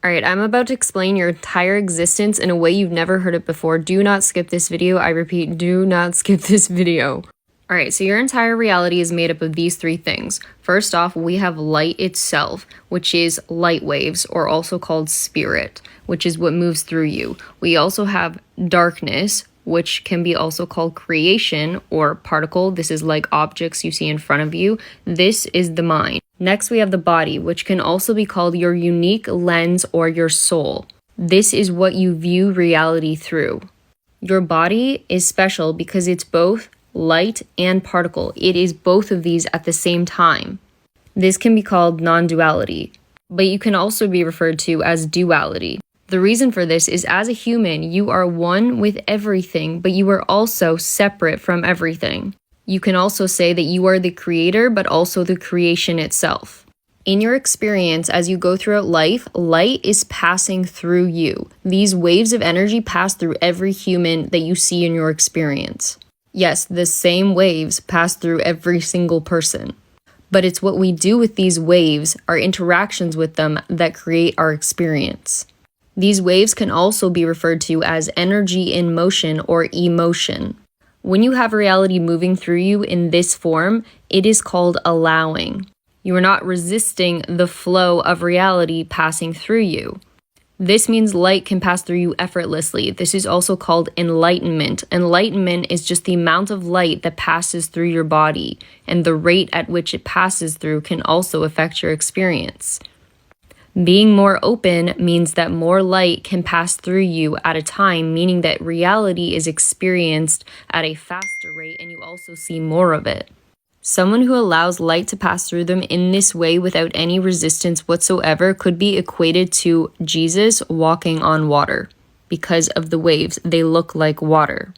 Alright, I'm about to explain your entire existence in a way you've never heard it before. Do not skip this video. I repeat, do not skip this video. Alright, so your entire reality is made up of these three things. First off, we have light itself, which is light waves, or also called spirit, which is what moves through you. We also have darkness, which can be also called creation or particle. This is like objects you see in front of you. This is the mind. Next, we have the body, which can also be called your unique lens or your soul. This is what you view reality through. Your body is special because it's both light and particle. It is both of these at the same time. This can be called non-duality, but you can also be referred to as duality. The reason for this is as a human, you are one with everything, but you are also separate from everything. You can also say that you are the creator, but also the creation itself. In your experience, as you go throughout life, light is passing through you. These waves of energy pass through every human that you see in your experience. Yes, the same waves pass through every single person. But it's what we do with these waves, our interactions with them, that create our experience. These waves can also be referred to as energy in motion or emotion. When you have reality moving through you in this form, it is called allowing. You are not resisting the flow of reality passing through you. This means light can pass through you effortlessly. This is also called enlightenment. Enlightenment is just the amount of light that passes through your body, and the rate at which it passes through can also affect your experience. Being more open means that more light can pass through you at a time, meaning that reality is experienced at a faster rate and you also see more of it. Someone who allows light to pass through them in this way without any resistance whatsoever could be equated to Jesus walking on water. Because of the waves, they look like water.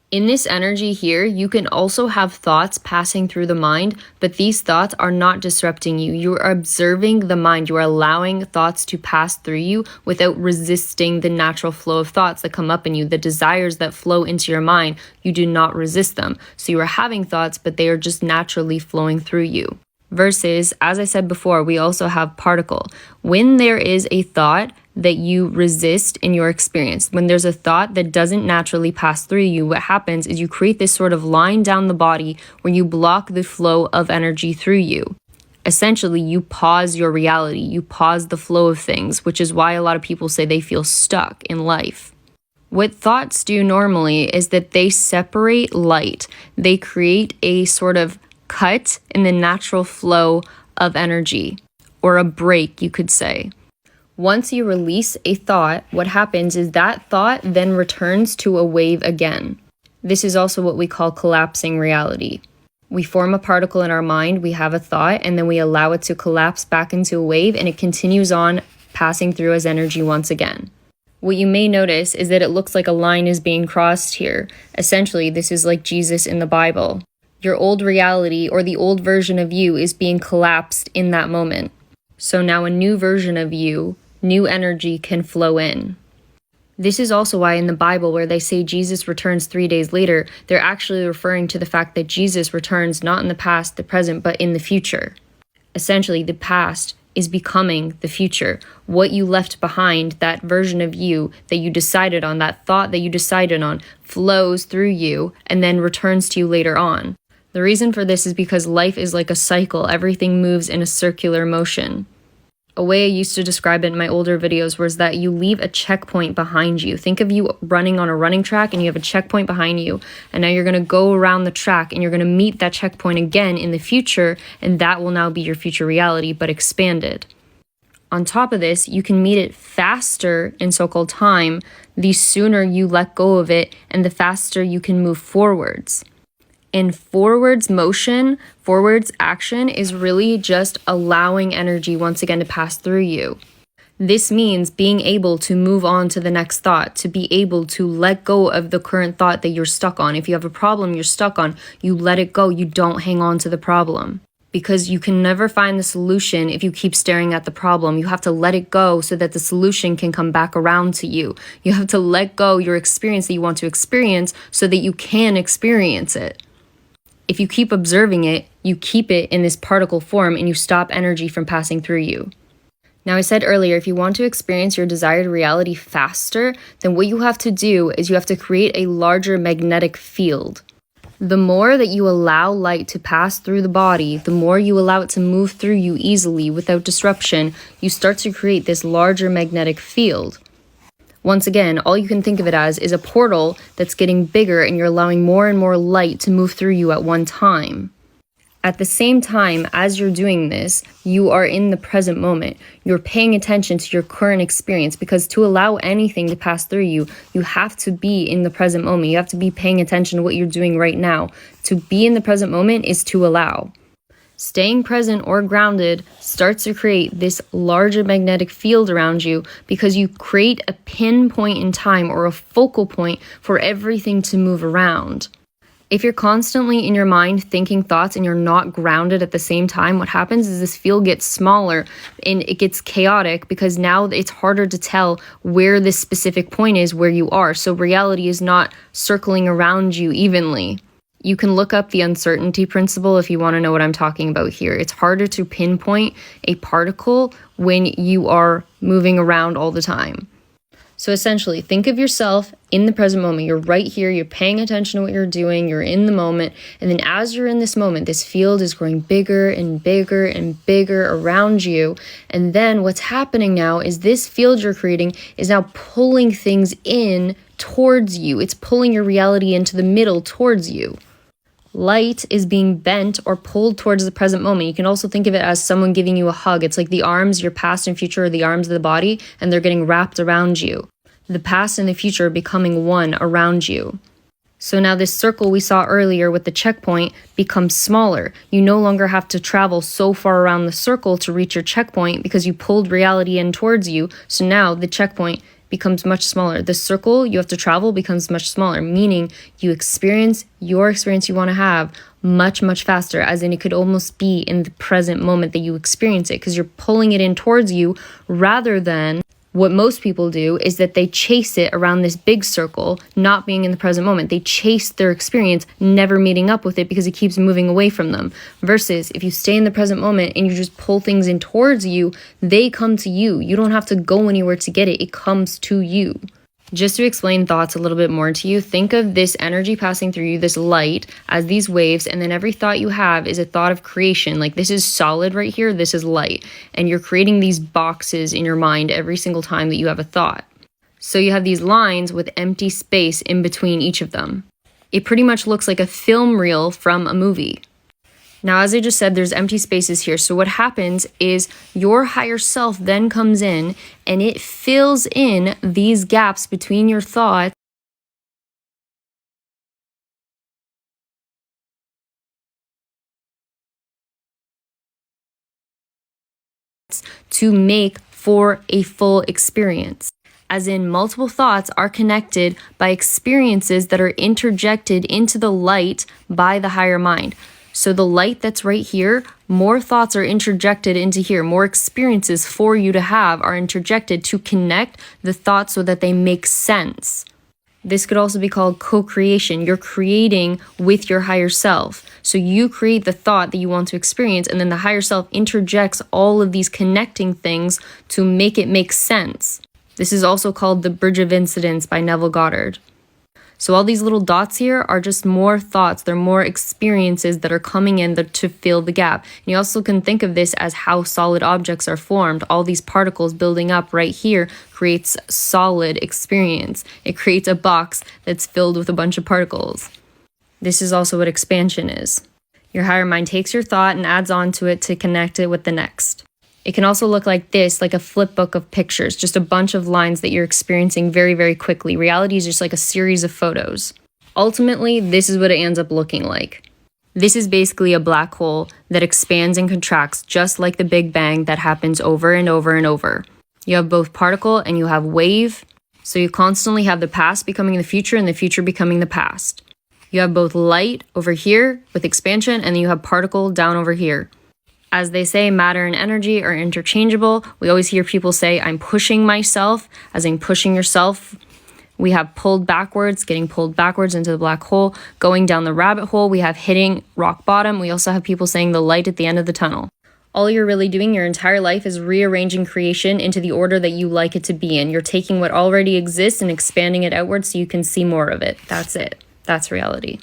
In this energy here, you can also have thoughts passing through the mind, but these thoughts are not disrupting you. You are observing the mind. You are allowing thoughts to pass through you without resisting the natural flow of thoughts that come up in you. The desires that flow into your mind, you do not resist them. So you are having thoughts, but they are just naturally flowing through you. Versus, as I said before, we also have particle. When there is a thought that you resist in your experience, when there's a thought that doesn't naturally pass through you, what happens is you create this sort of line down the body where you block the flow of energy through you. Essentially, you pause your reality, you pause the flow of things, which is why a lot of people say they feel stuck in life. What thoughts do normally is that they separate light. They create a sort of cut in the natural flow of energy, or a break, you could say. Once you release a thought, what happens is that thought then returns to a wave again. This is also what we call collapsing reality. We form a particle in our mind, we have a thought, and then we allow it to collapse back into a wave, and it continues on passing through as energy once again. What you may notice is that it looks like a line is being crossed here. Essentially, this is like Jesus in the Bible. Your old reality, or the old version of you, is being collapsed in that moment. So now a new version of you, new energy can flow in. This is also why in the Bible, where they say Jesus returns 3 days later, they're actually referring to the fact that Jesus returns not in the past, the present, but in the future. Essentially, the past is becoming the future. What you left behind, that version of you that you decided on, that thought that you decided on, flows through you and then returns to you later on. The reason for this is because life is like a cycle. Everything moves in a circular motion. A way I used to describe it in my older videos was that you leave a checkpoint behind you. Think of you running on a running track and you have a checkpoint behind you, and now you're going to go around the track and you're going to meet that checkpoint again in the future, and that will now be your future reality, but expanded. On top of this, you can meet it faster in so-called time, the sooner you let go of it and the faster you can move forwards. And forwards motion, forwards action is really just allowing energy once again to pass through you. This means being able to move on to the next thought, to be able to let go of the current thought that you're stuck on. If you have a problem you're stuck on, you let it go. You don't hang on to the problem. Because you can never find the solution if you keep staring at the problem. You have to let it go so that the solution can come back around to you. You have to let go your experience that you want to experience so that you can experience it. If you keep observing it, you keep it in this particle form and you stop energy from passing through you. Now, I said earlier, if you want to experience your desired reality faster, then what you have to do is you have to create a larger magnetic field. The more that you allow light to pass through the body, the more you allow it to move through you easily without disruption, you start to create this larger magnetic field. Once again, all you can think of it as is a portal that's getting bigger and you're allowing more and more light to move through you at one time. At the same time, as you're doing this, you are in the present moment. You're paying attention to your current experience, because to allow anything to pass through you, you have to be in the present moment. You have to be paying attention to what you're doing right now. To be in the present moment is to allow. Staying present or grounded starts to create this larger magnetic field around you, because you create a pinpoint in time or a focal point for everything to move around. If you're constantly in your mind thinking thoughts and you're not grounded at the same time, what happens is this field gets smaller and it gets chaotic, because now it's harder to tell where this specific point is where you are. So reality is not circling around you evenly. You can look up the uncertainty principle if you want to know what I'm talking about here. It's harder to pinpoint a particle when you are moving around all the time. So essentially, think of yourself in the present moment. You're right here, you're paying attention to what you're doing, you're in the moment. And then as you're in this moment, this field is growing bigger and bigger and bigger around you. And then what's happening now is this field you're creating is now pulling things in towards you. It's pulling your reality into the middle towards you. Light is being bent or pulled towards the present moment. You can also think of it as someone giving you a hug. It's like the arms, your past and future, are the arms of the body, and they're getting wrapped around you. The past and the future are becoming one around you. So now this circle we saw earlier with the checkpoint becomes smaller. You no longer have to travel so far around the circle to reach your checkpoint, because you pulled reality in towards you. So now the checkpoint becomes much smaller. The circle you have to travel becomes much smaller, meaning you experience your experience you want to have much, much faster, as in it could almost be in the present moment that you experience it, because you're pulling it in towards you, rather than what most people do is that they chase it around this big circle, not being in the present moment. They chase their experience, never meeting up with it because it keeps moving away from them. Versus if you stay in the present moment and you just pull things in towards you, they come to you. You don't have to go anywhere to get it. It comes to you. Just to explain thoughts a little bit more to you, think of this energy passing through you, this light, as these waves, and then every thought you have is a thought of creation. Like, this is solid right here, this is light, and you're creating these boxes in your mind every single time that you have a thought. So you have these lines with empty space in between each of them. It pretty much looks like a film reel from a movie. Now, as I just said, there's empty spaces here. So what happens is your higher self then comes in and it fills in these gaps between your thoughts to make for a full experience. As in, multiple thoughts are connected by experiences that are interjected into the light by the higher mind. So the light that's right here, more thoughts are interjected into here. More experiences for you to have are interjected to connect the thoughts so that they make sense. This could also be called co-creation. You're creating with your higher self. So you create the thought that you want to experience, and then the higher self interjects all of these connecting things to make it make sense. This is also called the Bridge of Incidence by Neville Goddard. So all these little dots here are just more thoughts. They're more experiences that are coming in to fill the gap. And you also can think of this as how solid objects are formed. All these particles building up right here creates solid experience. It creates a box that's filled with a bunch of particles. This is also what expansion is. Your higher mind takes your thought and adds on to it to connect it with the next. It can also look like this, like a flip book of pictures, just a bunch of lines that you're experiencing very, very quickly. Reality is just like a series of photos. Ultimately, this is what it ends up looking like. This is basically a black hole that expands and contracts just like the Big Bang that happens over and over and over. You have both particle and you have wave, so you constantly have the past becoming the future and the future becoming the past. You have both light over here with expansion, and then you have particle down over here. As they say, matter and energy are interchangeable. We always hear people say, I'm pushing myself, as in pushing yourself. We have pulled backwards, getting pulled backwards into the black hole. Going down the rabbit hole, we have hitting rock bottom. We also have people saying the light at the end of the tunnel. All you're really doing your entire life is rearranging creation into the order that you like it to be in. You're taking what already exists and expanding it outward so you can see more of it. That's it. That's reality.